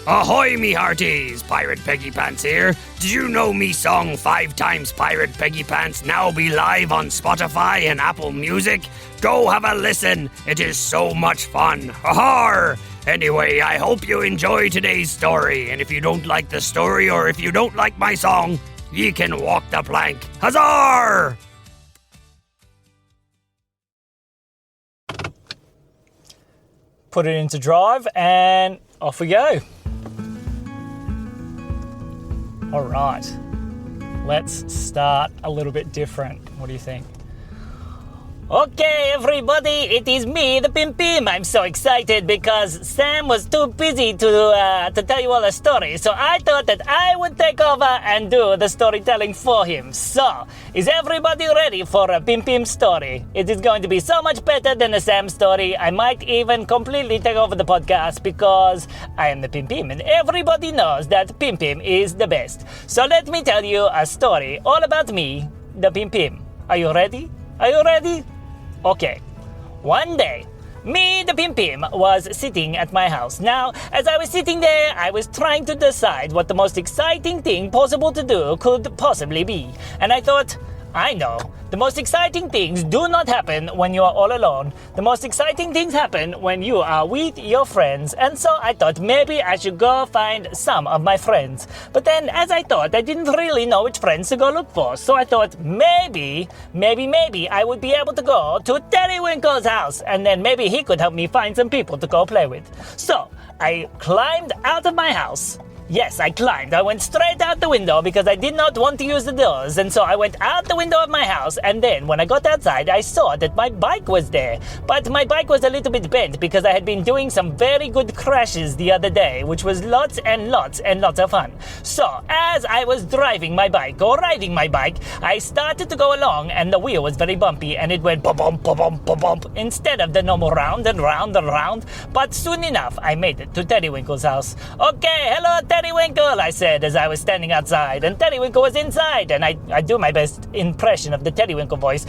Ahoy, me hearties! Pirate Peggy Pants here. Did you know me song 5 times Pirate Peggy Pants now be live on Spotify and Apple Music? Go have a listen. It is so much fun. Ha-har! Anyway, I hope you enjoy today's story, and if you don't like the story or if you don't like my song, ye can walk the plank. Huzzar! Put it into drive and off we go. All right, let's start a little bit different. What do you think? Okay, everybody, it is me, the Pim Pim. I'm so excited because Sam was too busy to tell you all a story, so I thought that I would take over and do the storytelling for him. So, is everybody ready for a Pim Pim story? It is going to be so much better than a Sam story. I might even completely take over the podcast because I am the Pim Pim, and everybody knows that Pim Pim is the best. So let me tell you a story all about me, the Pim Pim. Are you ready? Are you ready? Okay. One day, me, the Pim Pim, was sitting at my house. Now, as I was sitting there, I was trying to decide what the most exciting thing possible to do could possibly be. And I thought, I know. The most exciting things do not happen when you are all alone. The most exciting things happen when you are with your friends. And so I thought maybe I should go find some of my friends. But then as I thought, I didn't really know which friends to go look for. So I thought maybe I would be able to go to Terrywinkle's house. And then maybe he could help me find some people to go play with. So I climbed out of my house. Yes, I climbed. I went straight out the window because I did not want to use the doors. And so I went out the window of my house. And then when I got outside, I saw that my bike was there. But my bike was a little bit bent because I had been doing some very good crashes the other day, which was lots and lots of fun. So as I was driving my bike or riding my bike, I started to go along and the wheel was very bumpy and it went bump, bump, bump, bump, bump instead of the normal round and round and round. But soon enough, I made it to Terrywinkle's house. Okay, hello, Terrywinkle, I said as I was standing outside, and Terrywinkle was inside, and I do my best impression of the Terrywinkle voice.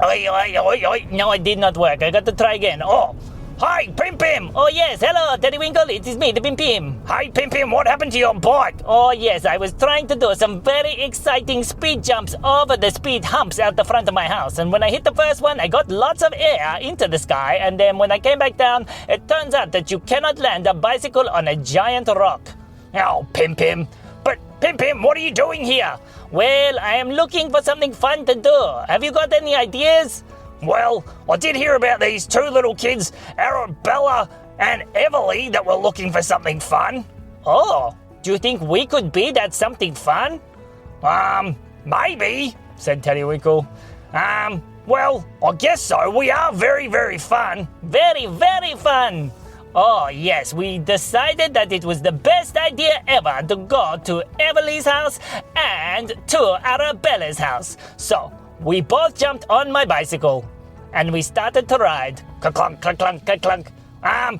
Oi, oi, oi, oi. No, it did not work. I got to try again. Oh, hi, Pim Pim. Oh, yes, hello, Terrywinkle. It is me, the Pim Pim. Hi, Pim Pim. What happened to your bike? Oh, yes, I was trying to do some very exciting speed jumps over the speed humps out the front of my house. And when I hit the first one, I got lots of air into the sky. And then when I came back down, it turns out that you cannot land a bicycle on a giant rock. Oh, Pim Pim. But, Pim Pim, what are you doing here? Well, I am looking for something fun to do. Have you got any ideas? Well, I did hear about these two little kids, Arabella and Everly, that were looking for something fun. Oh, do you think we could be that something fun? Maybe, said Terrywinkle. Well, I guess so. We are very, very fun. Very, very fun. Oh, yes, we decided that it was the best idea ever to go to Everly's house and to Arabella's house. So, we both jumped on my bicycle and we started to ride. Clunk, clunk, clunk, clunk, clunk.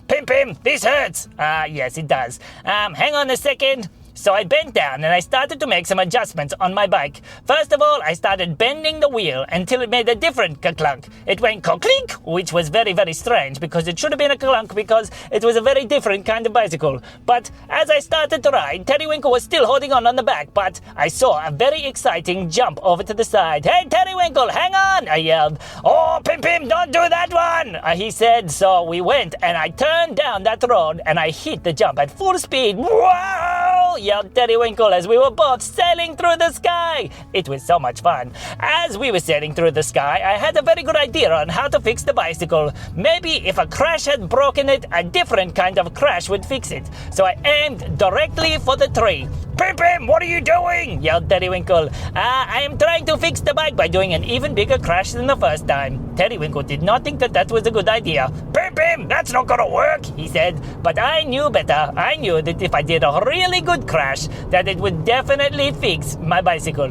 Pim Pim, this hurts. Yes, it does. Hang on a second. So I bent down and I started to make some adjustments on my bike. First of all, I started bending the wheel until it made a different clunk. It went clink, which was very, very strange because it should have been a clunk because it was a very different kind of bicycle. But as I started to ride, Terrywinkle was still holding on the back, but I saw a very exciting jump over to the side. Hey, Terrywinkle, hang on, I yelled. Oh, Pim Pim, don't do that one, he said. So we went and I turned down that road and I hit the jump at full speed. Wow! Yelled Terrywinkle as we were both sailing through the sky. It was so much fun. As we were sailing through the sky, I had a very good idea on how to fix the bicycle. Maybe if a crash had broken it, a different kind of crash would fix it. So I aimed directly for the tree. Pim Pim, what are you doing? Yelled Terrywinkle. I am trying to fix the bike by doing an even bigger crash than the first time. Terrywinkle did not think that was a good idea. Pim Pim, that's not gonna work, he said. But I knew better. I knew that if I did a really good crash, that it would definitely fix my bicycle.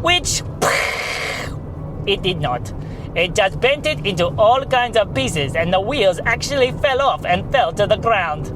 Which, it did not. It just bent it into all kinds of pieces and the wheels actually fell off and fell to the ground.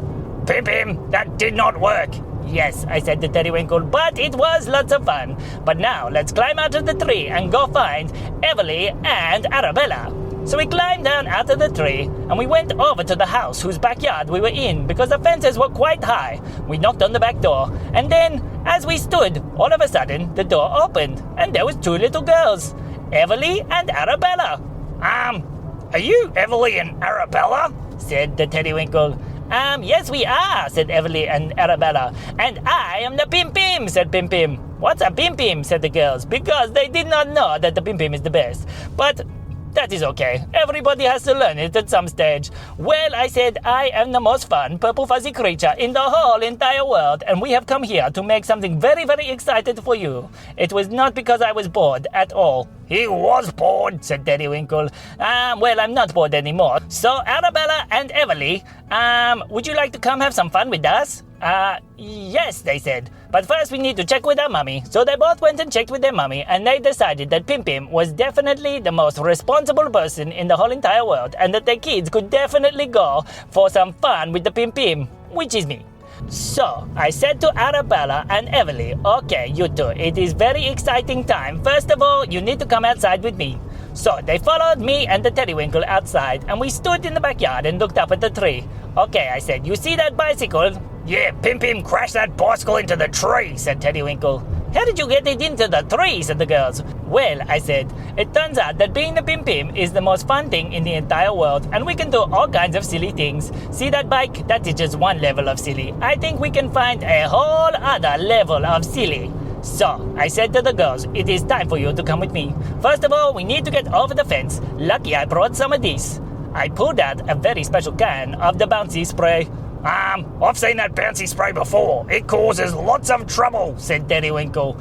Pim Pim, that did not work. Yes, I said to Terrywinkle, but it was lots of fun. But now let's climb out of the tree and go find Everly and Arabella. So we climbed down out of the tree and we went over to the house whose backyard we were in because the fences were quite high. We knocked on the back door and then as we stood, all of a sudden the door opened and there was two little girls, Everly and Arabella. Are you Everly and Arabella? Said the Teddywinkle. Yes we are, said Everly and Arabella. And I am the Pim Pim, said Pim Pim. What's a Pim Pim, said the girls, because they did not know that the Pim Pim is the best. But that is okay. Everybody has to learn it at some stage. Well, I said, I am the most fun purple fuzzy creature in the whole entire world, and we have come here to make something very, very excited for you. It was not because I was bored at all. He was bored, said Teddywinkle. Well, I'm not bored anymore. So, Arabella and Everly, would you like to come have some fun with us? Yes, they said. But first we need to check with our mummy. So they both went and checked with their mummy, and they decided that Pim Pim was definitely the most responsible person in the whole entire world, and that their kids could definitely go for some fun with the Pim Pim, which is me. So, I said to Arabella and Everly, okay, you two, it is very exciting time. First of all, you need to come outside with me. So, they followed me and the Teddywinkle outside, and we stood in the backyard and looked up at the tree. Okay, I said, you see that bicycle? Yeah, Pim Pim crashed that bicycle into the tree, said Teddywinkle. How did you get it into the tree, said the girls. Well, I said, it turns out that being the Pim Pim is the most fun thing in the entire world, and we can do all kinds of silly things. See that bike? That is just one level of silly. I think we can find a whole other level of silly. So, I said to the girls, it is time for you to come with me. First of all, we need to get over the fence. Lucky I brought some of this. I pulled out a very special can of the bouncy spray. I've seen that bouncy spray before. It causes lots of trouble, said Teddywinkle.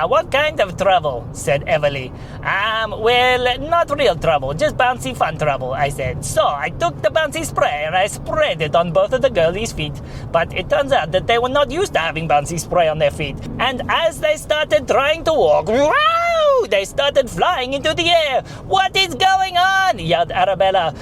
What kind of trouble? Said Everly. Well, not real trouble, just bouncy fun trouble, I said. So I took the bouncy spray and I sprayed it on both of the girlies' feet. But it turns out that they were not used to having bouncy spray on their feet. And as they started trying to walk, wow, they started flying into the air. What is going on? Yelled Arabella.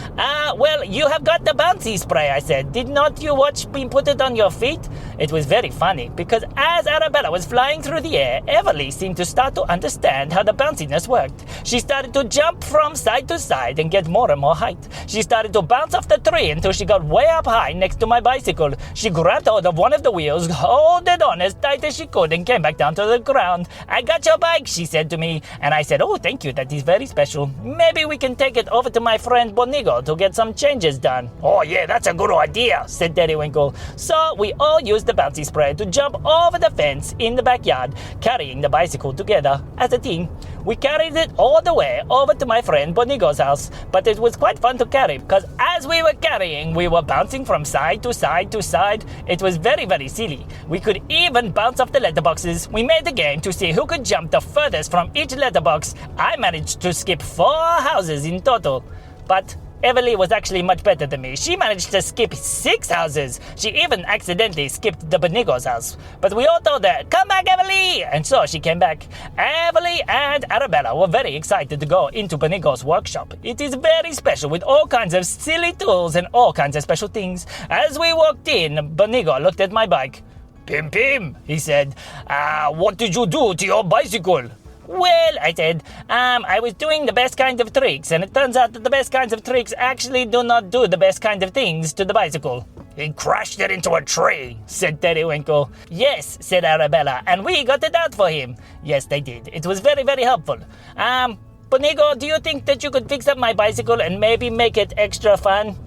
Well, you have got the bouncy spray, I said. Did not you watch me put it on your feet? It was very funny because as Arabella was flying through the air, Everly seemed to start to understand how the bounciness worked. She started to jump from side to side and get more and more height. She started to bounce off the tree until she got way up high next to my bicycle. She grabbed hold of one of the wheels, held it on as tight as she could, and came back down to the ground. I got your bike, she said to me, and I said, oh, thank you, that is very special. Maybe we can take it over to my friend Bonigo to get some changes done. Oh, yeah, that's a good idea, said Teddywinkle. So we all used the bouncy spray to jump over the fence in the backyard, carrying the bicycle together as a team. We carried it all the way over to my friend Bonigo's house, but it was quite fun to carry because as we were carrying, we were bouncing from side to side to side. It was very, very silly. We could even bounce off the letterboxes. We made a game to see who could jump the furthest from each letterbox. I managed to skip 4 houses in total, but Everly was actually much better than me. She managed to skip 6 houses. She even accidentally skipped the Bonigo's house. But we all told her, come back, Everly! And so she came back. Everly and Arabella were very excited to go into Bonigo's workshop. It is very special with all kinds of silly tools and all kinds of special things. As we walked in, Bonigo looked at my bike. Pim Pim, he said, what did you do to your bicycle? Well, I said, I was doing the best kind of tricks, and it turns out that the best kinds of tricks actually do not do the best kind of things to the bicycle. He crashed it into a tree, said Teddywinkle. Yes, said Arabella, and we got it out for him. Yes, they did. It was very, very helpful. Bonigo, do you think that you could fix up my bicycle and maybe make it extra fun?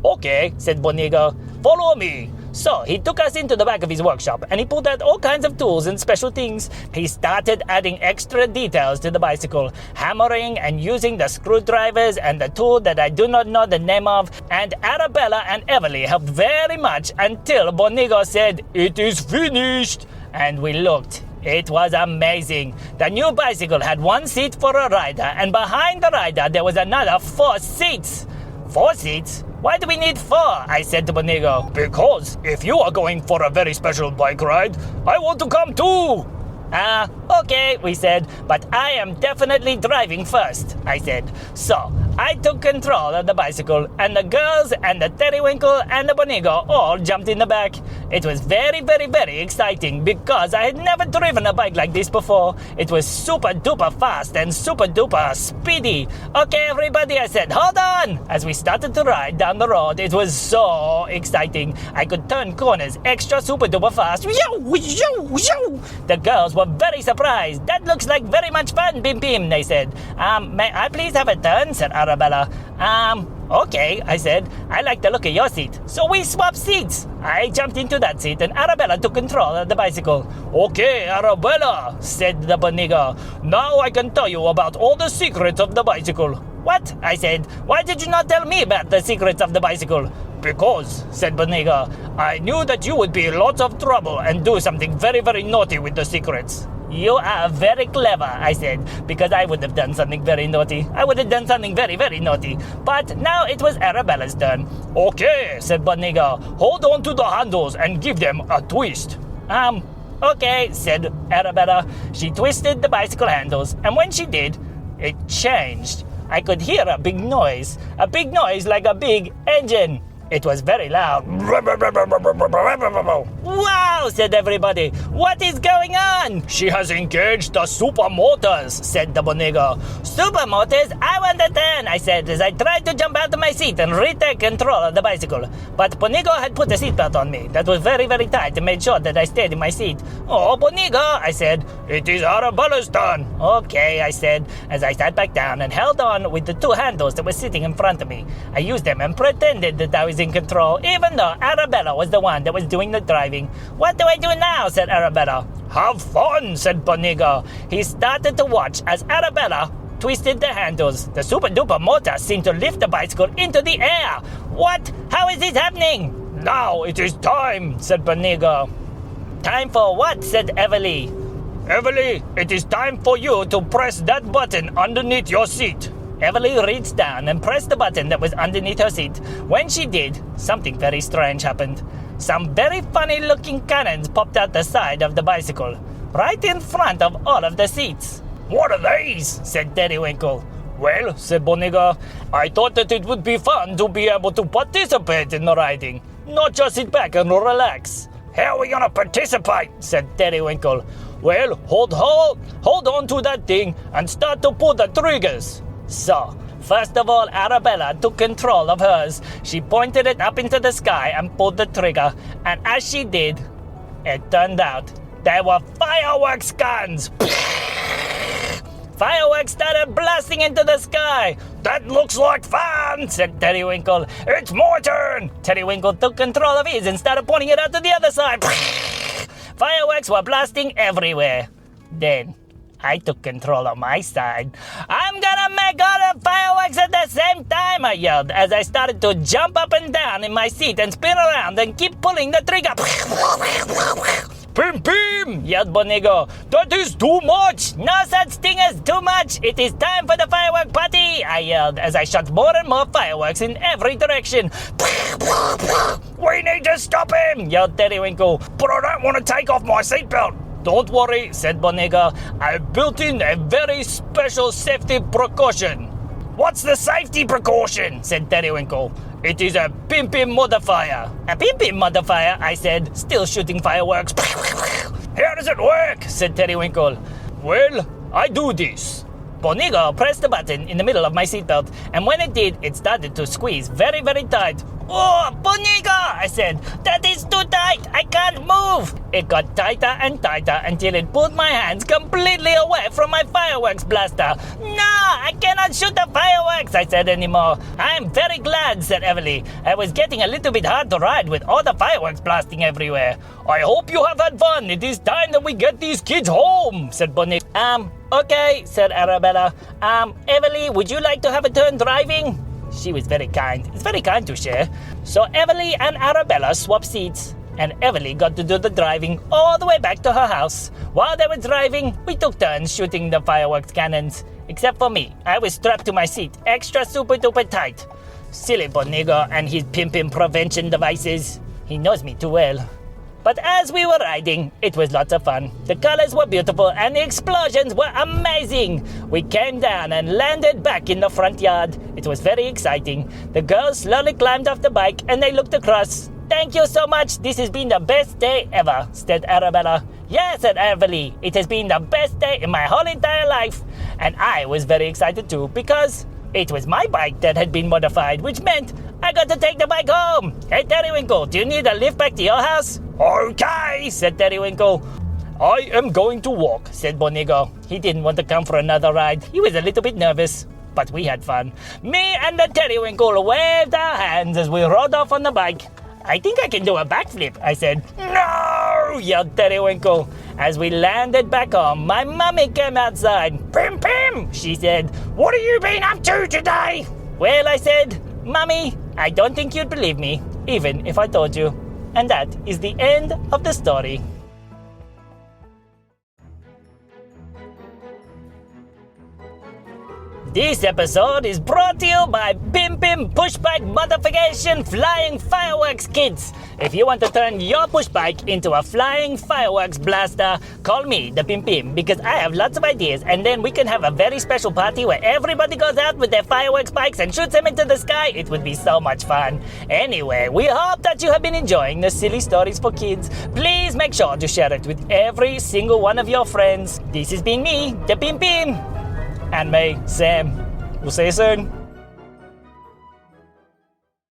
Okay, said Bonigo. Follow me. So he took us into the back of his workshop and he pulled out all kinds of tools and special things. He started adding extra details to the bicycle, hammering and using the screwdrivers and the tool that I do not know the name of. And Arabella and Everly helped very much until Bonigo said, it is finished. And we looked. It was amazing. The new bicycle had 1 seat for a rider, and behind the rider there was another 4 seats. 4 seats? Why do we need 4? I said to Bonigo. Because if you are going for a very special bike ride, I want to come too. Okay, we said, but I am definitely driving first, I said. So, I took control of the bicycle, and the girls and the Terrywinkle and the Bonigo all jumped in the back. It was very, very, very exciting because I had never driven a bike like this before. It was super duper fast and super duper speedy. Okay, everybody, I said, hold on! As we started to ride down the road, it was so exciting. I could turn corners extra super duper fast. The girls were very surprised. That looks like very much fun, Bim Bim, they said. May I please have a turn, said Arabella. Okay, I said. I like the look of your seat. So we swapped seats. I jumped into that seat and Arabella took control of the bicycle. Okay, Arabella, said the Bonigo. Now I can tell you about all the secrets of the bicycle. What? I said. Why did you not tell me about the secrets of the bicycle? Because, said Bonigo, I knew that you would be in lots of trouble and do something very, very naughty with the secrets. You are very clever, I said, because I would have done something very naughty. I would have done something very, very naughty. But now it was Arabella's turn. Okay, said Bonigo. Hold on to the handles and give them a twist. Okay, said Arabella. She twisted the bicycle handles, and when she did, it changed. I could hear a big noise like a big engine. It was very loud. Wow, said everybody. What is going on? She has engaged the super motors, said the Bonigo. Super motors? I want a turn, I said, as I tried to jump out of my seat and retake control of the bicycle. But Bonigo had put a seatbelt on me that was very, very tight and made sure that I stayed in my seat. Oh, Bonigo, I said. It is Arabella's turn. Okay, I said, as I sat back down and held on with the two handles that were sitting in front of me. I used them and pretended that I was in control, even though Arabella was the one that was doing the driving. What do I do now? Said Arabella. Have fun, said Bonigo. He started to watch as Arabella twisted the handles. The super duper motor seemed to lift the bicycle into the air. What? How is this happening? Now it is time, said Bonigo. Time for what? Said Everly. Everly, it is time for you to press that button underneath your seat. Everly reached down and pressed the button that was underneath her seat. When she did, something very strange happened. Some very funny-looking cannons popped out the side of the bicycle, right in front of all of the seats. What are these? Said Terrywinkle. Well, said Bonigo, I thought that it would be fun to be able to participate in the riding, not just sit back and relax. How are we going to participate? Said Terrywinkle. Well, hold on to that thing and start to pull the triggers. So, first of all, Arabella took control of hers. She pointed it up into the sky and pulled the trigger. And as she did, it turned out there were fireworks guns. Fireworks started blasting into the sky. That looks like fun, said Terrywinkle. It's my turn. Terrywinkle took control of his and started pointing it out to the other side. Fireworks were blasting everywhere. Then I took control of my side. I'm gonna make all the fireworks at the same time, I yelled, as I started to jump up and down in my seat and spin around and keep pulling the trigger. Bim Bim, yelled Bonigo. That is too much. No such thing as too much. It is time for the firework party, I yelled, as I shot more and more fireworks in every direction. We need to stop him, yelled Terrywinkle, but I don't want to take off my seatbelt. Don't worry, said Bonigo. I've built in a very special safety precaution. What's the safety precaution? Said Terrywinkle. It is a Bim Bim modifier. A Bim Bim modifier, I said, still shooting fireworks. How does it work? Said Terrywinkle. Well, I do this. Bonigo pressed the button in the middle of my seatbelt, and when it did, it started to squeeze very, very tight. Oh, Bonigo, I said, that is too tight. I can't move. It got tighter and tighter until it pulled my hands completely away from my fireworks blaster. No, I cannot shoot the fireworks, I said anymore. I am very glad, said Everly. It was getting a little bit hard to ride with all the fireworks blasting everywhere. I hope you have had fun. It is time that we get these kids home, said Bonigo. Okay, said Arabella. Everly, would you like to have a turn driving? She was very kind. It's very kind to share. So Everly and Arabella swapped seats, and Everly got to do the driving all the way back to her house. While they were driving, we took turns shooting the fireworks cannons. Except for me, I was strapped to my seat, extra super duper tight. Silly Bonigo and his pimping prevention devices. He knows me too well. But as we were riding, it was lots of fun. The colors were beautiful and the explosions were amazing. We came down and landed back in the front yard. It was very exciting. The girls slowly climbed off the bike and they looked across. "Thank you so much. This has been the best day ever," said Arabella. "Yes," said Everly. "It has been the best day in my whole entire life." And I was very excited too because it was my bike that had been modified, which meant I got to take the bike home. "Hey, Terrywinkle, do you need a lift back to your house?" "Okay," said Terrywinkle. "I am going to walk," said Bonigo. He didn't want to come for another ride. He was a little bit nervous, but we had fun. Me and the Terrywinkle waved our hands as we rode off on the bike. "I think I can do a backflip," I said. "No!" yelled Terrywinkle. As we landed back home, my mummy came outside. "Pim Pim," she said, "what have you been up to today?" "Well," I said, "Mummy, I don't think you'd believe me, even if I told you." And that is the end of the story. This episode is brought to you by Pim Pim Pushbike Modification Flying Fireworks Kits. If you want to turn your pushbike into a flying fireworks blaster, call me, the Pim Pim, because I have lots of ideas, and then we can have a very special party where everybody goes out with their fireworks bikes and shoots them into the sky. It would be so much fun. Anyway, we hope that you have been enjoying the silly stories for kids. Please make sure to share it with every single one of your friends. This has been me, the Pim Pim. And me, Sam. We'll see you soon.